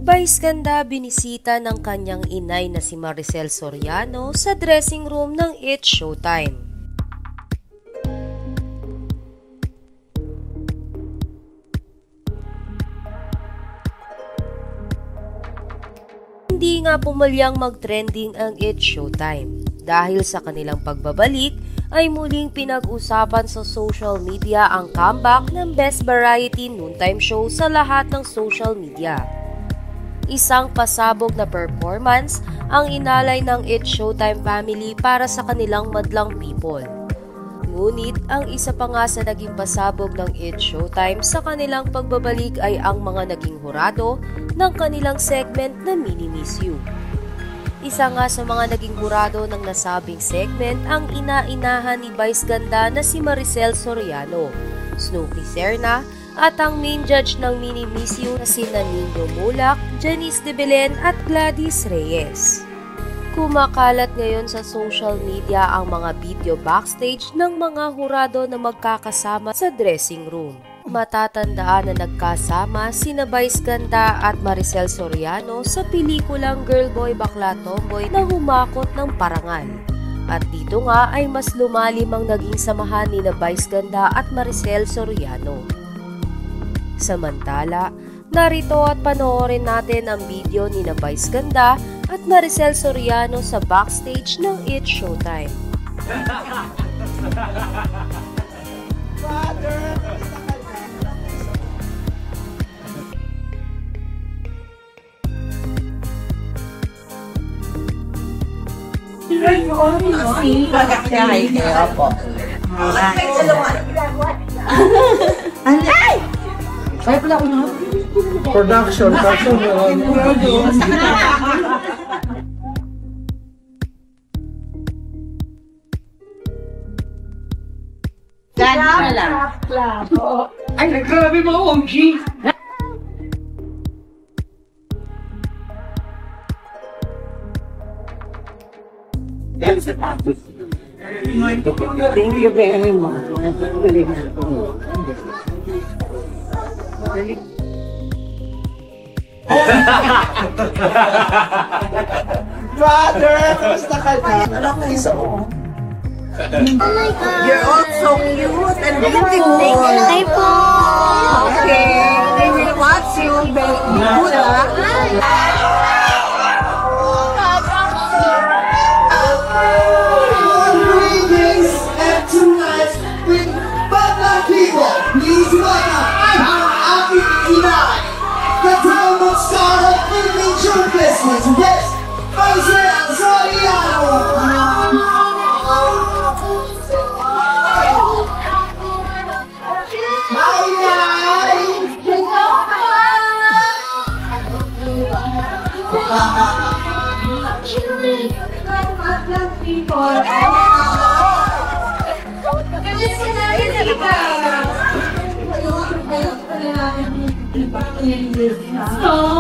Vice ganda binisita ng kanyang inay na si Maricel Soriano sa dressing room ng It's Showtime. Hindi nga pumalyang mag-trending ang It's Showtime dahil sa kanilang pagbabalik ay muling pinag-usapan sa social media ang comeback ng Best Variety Noontime Show sa lahat ng social media. Isang pasabog na performance ang inalay ng It's Showtime family para sa kanilang madlang people. Ngunit ang isa pa nga sa naging pasabog ng It's Showtime sa kanilang pagbabalik ay ang mga naging hurado ng kanilang segment na Mini Miss You. Isa nga sa mga naging hurado ng nasabing segment ang ina-inahan ni Vice ganda na si Maricel Soriano, Snooki Serna, at ang main judge ng Mini Miss You na sina Nino Mulak, Janice De Belen at Gladys Reyes. Kumakalat ngayon sa social media ang mga video backstage ng mga hurado na magkakasama sa dressing room. Matatandaan na nagkasama sina Vice ganda at Maricel Soriano sa pelikulang Girl Boy Bakla Tomboy na humakot ng parangal. At dito nga ay mas lumalim ang naging samahan ni Vice ganda at Maricel Soriano. Samantala, narito at panoorin natin ang video ni Vice ganda at Maricel Soriano sa backstage ng It's Showtime. Production. Ay, grabe mga OMG! Thank you very much. Brother, kamusta ka na? Ano ka isa mo? You're all so cute and beautiful. Hi po! Okay, we will watch you, Buddha. Please welcome ang aking inay, the diamond star of major business, Miss Maricel Soriano. Oh!